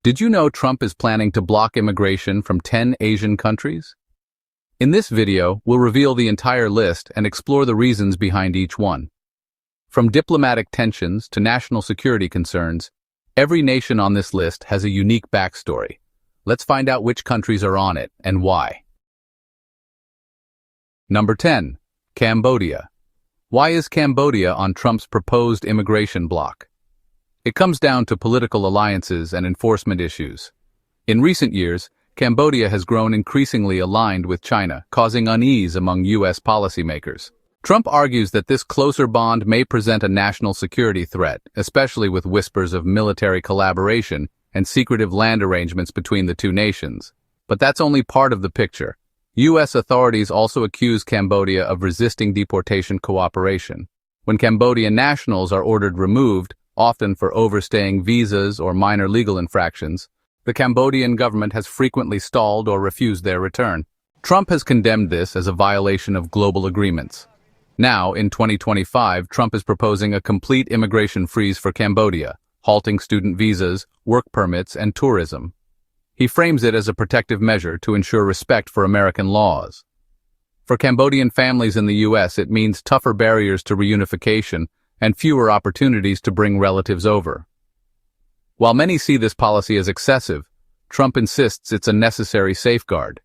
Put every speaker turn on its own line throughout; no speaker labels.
Did you know Trump is planning to block immigration from 10 Asian countries? In this video, we'll reveal the entire list and explore the reasons behind each one. From diplomatic tensions to national security concerns, every nation on this list has a unique backstory. Let's find out which countries are on it and why. Number 10. Cambodia. Why is Cambodia on Trump's proposed immigration bloc? It comes down to political alliances and enforcement issues. In recent years, Cambodia has grown increasingly aligned with China, causing unease among U.S. policymakers. Trump argues that this closer bond may present a national security threat, especially with whispers of military collaboration and secretive land arrangements between the two nations. But that's only part of the picture. U.S. authorities also accuse Cambodia of resisting deportation cooperation. When Cambodian nationals are ordered removed, often for overstaying visas or minor legal infractions, the Cambodian government has frequently stalled or refused their return. Trump has condemned this as a violation of global agreements. Now, in 2025, Trump is proposing a complete immigration freeze for Cambodia, halting student visas, work permits, and tourism. He frames it as a protective measure to ensure respect for American laws. For Cambodian families in the U.S., it means tougher barriers to reunification and fewer opportunities to bring relatives over. While many see this policy as excessive, Trump insists it's a necessary safeguard.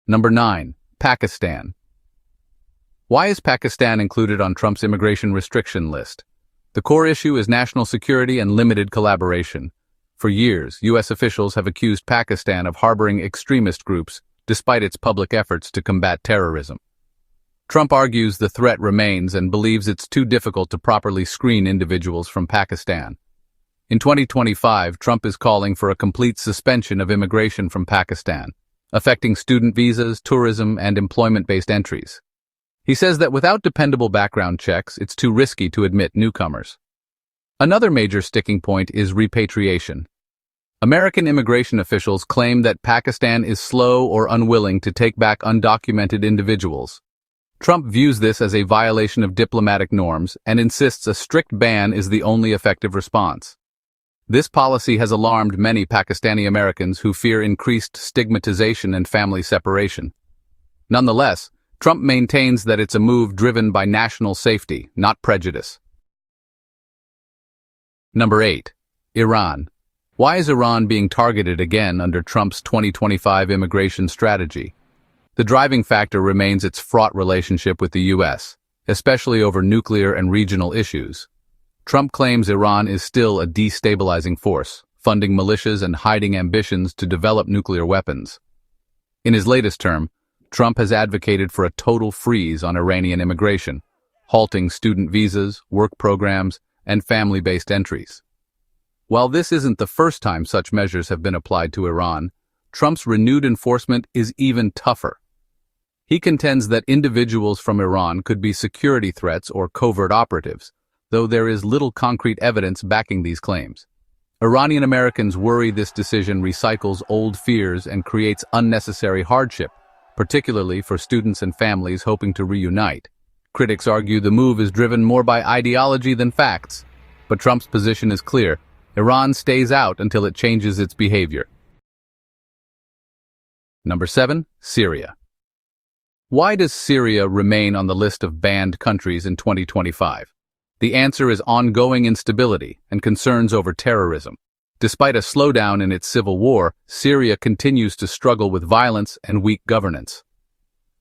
Number 9. Pakistan. Why is Pakistan included on Trump's immigration restriction list? The core issue is national security and limited collaboration. For years, U.S. officials have accused Pakistan of harboring extremist groups, despite its public efforts to combat terrorism. Trump argues the threat remains and believes it's too difficult to properly screen individuals from Pakistan. In 2025, Trump is calling for a complete suspension of immigration from Pakistan, affecting student visas, tourism, and employment-based entries. He says that without dependable background checks, it's too risky to admit newcomers. Another major sticking point is repatriation. American immigration officials claim that Pakistan is slow or unwilling to take back undocumented individuals. Trump views this as a violation of diplomatic norms and insists a strict ban is the only effective response. This policy has alarmed many Pakistani Americans who fear increased stigmatization and family separation. Nonetheless, Trump maintains that it's a move driven by national safety, not prejudice. Number 8. Iran. Why is Iran being targeted again under Trump's 2025 immigration strategy? The driving factor remains its fraught relationship with the U.S., especially over nuclear and regional issues. Trump claims Iran is still a destabilizing force, funding militias and hiding ambitions to develop nuclear weapons. In his latest term, Trump has advocated for a total freeze on Iranian immigration, halting student visas, work programs, and family-based entries. While this isn't the first time such measures have been applied to Iran, Trump's renewed enforcement is even tougher. He contends that individuals from Iran could be security threats or covert operatives, though there is little concrete evidence backing these claims. Iranian Americans worry this decision recycles old fears and creates unnecessary hardship, particularly for students and families hoping to reunite. Critics argue the move is driven more by ideology than facts, but Trump's position is clear. Iran stays out until it changes its behavior. Number 7. Syria. Why does Syria remain on the list of banned countries in 2025? The answer is ongoing instability and concerns over terrorism. Despite a slowdown in its civil war, Syria continues to struggle with violence and weak governance.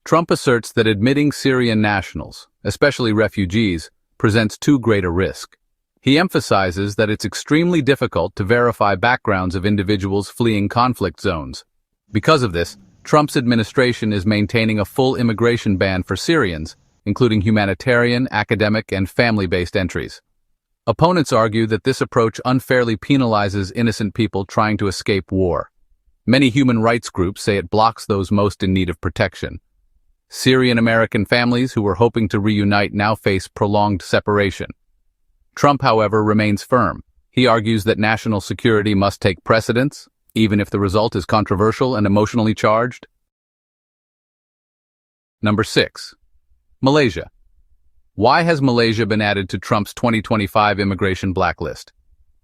Trump asserts that admitting Syrian nationals, especially refugees, presents too great a risk. He emphasizes that it's extremely difficult to verify backgrounds of individuals fleeing conflict zones. Because of this, Trump's administration is maintaining a full immigration ban for Syrians, including humanitarian, academic, and family-based entries. Opponents argue that this approach unfairly penalizes innocent people trying to escape war. Many human rights groups say it blocks those most in need of protection. Syrian-American families who were hoping to reunite now face prolonged separation. Trump, however, remains firm. He argues that national security must take precedence, even if the result is controversial and emotionally charged. Number 6. Malaysia. Why has Malaysia been added to Trump's 2025 immigration blacklist?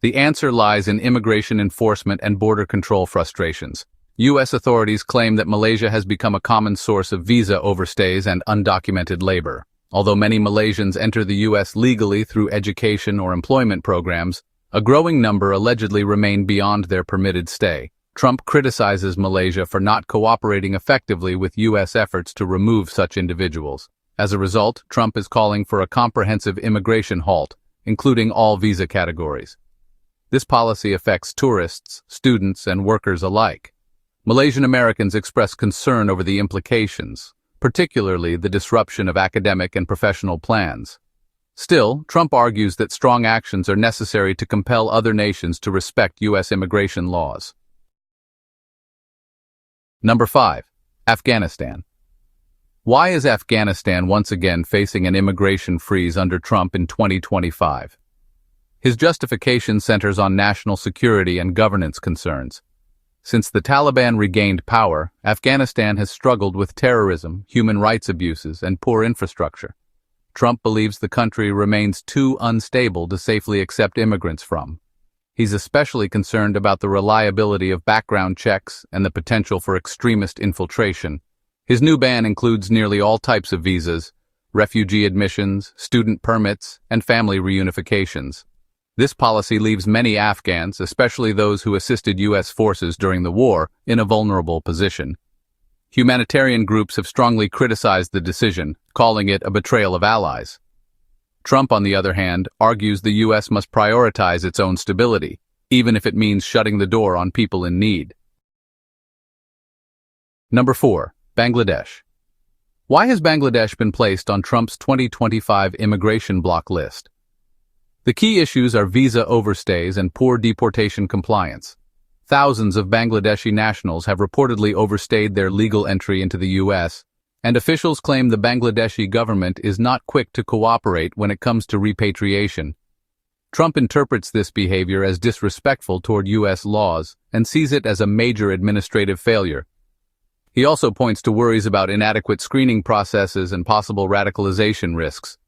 The answer lies in immigration enforcement and border control frustrations. U.S. authorities claim that Malaysia has become a common source of visa overstays and undocumented labor. Although many Malaysians enter the U.S. legally through education or employment programs, a growing number allegedly remain beyond their permitted stay. Trump criticizes Malaysia for not cooperating effectively with U.S. efforts to remove such individuals. As a result, Trump is calling for a comprehensive immigration halt, including all visa categories. This policy affects tourists, students, and workers alike. Malaysian Americans express concern over the implications, particularly the disruption of academic and professional plans. Still, Trump argues that strong actions are necessary to compel other nations to respect U.S. immigration laws. Number 5. Afghanistan. Why is Afghanistan once again facing an immigration freeze under Trump in 2025? His justification centers on national security and governance concerns. Since the Taliban regained power, Afghanistan has struggled with terrorism, human rights abuses, and poor infrastructure. Trump believes the country remains too unstable to safely accept immigrants from. He's especially concerned about the reliability of background checks and the potential for extremist infiltration. His new ban includes nearly all types of visas, refugee admissions, student permits, and family reunifications. This policy leaves many Afghans, especially those who assisted U.S. forces during the war, in a vulnerable position. Humanitarian groups have strongly criticized the decision, calling it a betrayal of allies. Trump, on the other hand, argues the U.S. must prioritize its own stability, even if it means shutting the door on people in need. Number 4. Bangladesh. Why has Bangladesh been placed on Trump's 2025 immigration block list? The key issues are visa overstays and poor deportation compliance. Thousands of Bangladeshi nationals have reportedly overstayed their legal entry into the U.S., and officials claim the Bangladeshi government is not quick to cooperate when it comes to repatriation. Trump interprets this behavior as disrespectful toward U.S. laws and sees it as a major administrative failure. He also points to worries about inadequate screening processes and possible radicalization risks.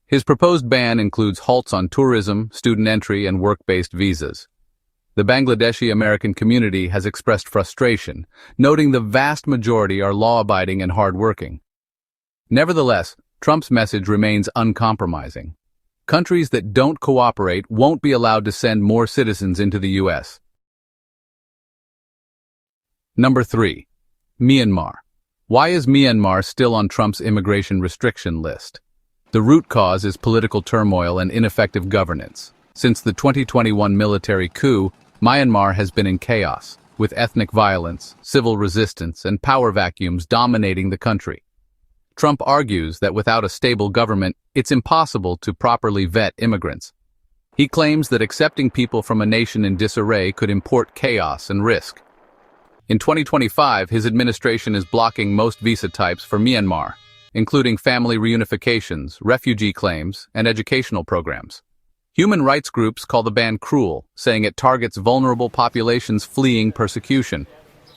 His proposed ban includes halts on tourism, student entry, and work-based visas. The Bangladeshi American community has expressed frustration, noting the vast majority are law-abiding and hard-working. Nevertheless, Trump's message remains uncompromising. Countries that don't cooperate won't be allowed to send more citizens into the U.S. Number 3. Myanmar. Why is Myanmar still on Trump's immigration restriction list? The root cause is political turmoil and ineffective governance. Since the 2021 military coup, Myanmar has been in chaos, with ethnic violence, civil resistance, and power vacuums dominating the country. Trump argues that without a stable government, it's impossible to properly vet immigrants. He claims that accepting people from a nation in disarray could import chaos and risk. In 2025, his administration is blocking most visa types for Myanmar, including family reunifications, refugee claims, and educational programs. Human rights groups call the ban cruel, saying it targets vulnerable populations fleeing persecution.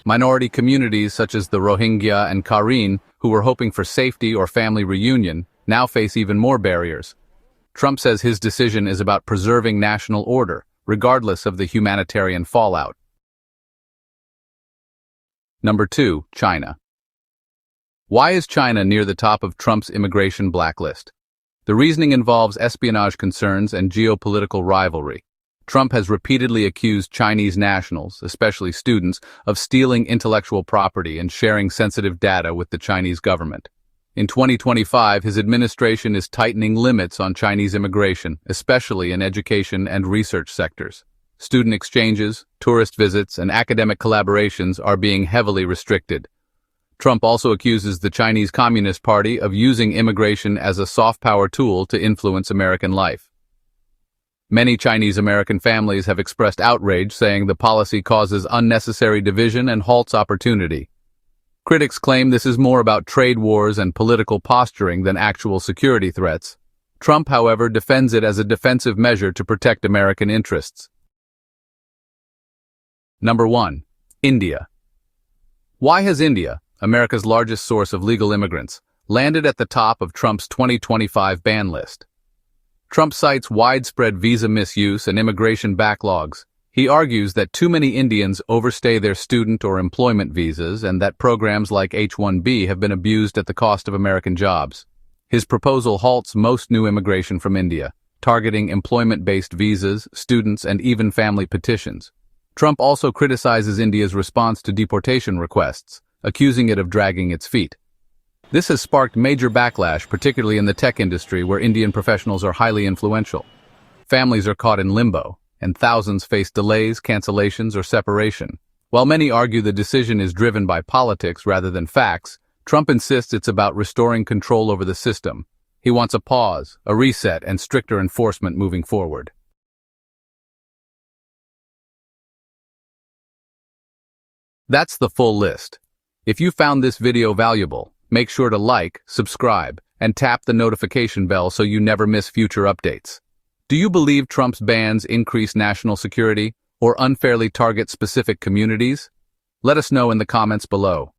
Minority communities such as the Rohingya and Karen, who were hoping for safety or family reunion, now face even more barriers. Trump says his decision is about preserving national order, regardless of the humanitarian fallout. Number 2. China. Why is China near the top of Trump's immigration blacklist? The reasoning involves espionage concerns and geopolitical rivalry. Trump has repeatedly accused Chinese nationals, especially students, of stealing intellectual property and sharing sensitive data with the Chinese government. In 2025, his administration is tightening limits on Chinese immigration, especially in education and research sectors. Student exchanges, tourist visits, and academic collaborations are being heavily restricted. Trump also accuses the Chinese Communist Party of using immigration as a soft power tool to influence American life. Many Chinese American families have expressed outrage, saying the policy causes unnecessary division and halts opportunity. Critics claim this is more about trade wars and political posturing than actual security threats. Trump, however, defends it as a defensive measure to protect American interests. Number 1. India. Why has India, America's largest source of legal immigrants, landed at the top of Trump's 2025 ban list? Trump cites widespread visa misuse and immigration backlogs. He argues that too many Indians overstay their student or employment visas and that programs like H-1B have been abused at the cost of American jobs. His proposal halts most new immigration from India, targeting employment-based visas, students, and even family petitions. Trump also criticizes India's response to deportation requests, accusing it of dragging its feet. This has sparked major backlash, particularly in the tech industry where Indian professionals are highly influential. Families are caught in limbo, and thousands face delays, cancellations, or separation. While many argue the decision is driven by politics rather than facts, Trump insists it's about restoring control over the system. He wants a pause, a reset, and stricter enforcement moving forward. That's the full list. If you found this video valuable, make sure to like, subscribe, and tap the notification bell so you never miss future updates. Do you believe Trump's bans increase national security or unfairly target specific communities? Let us know in the comments below.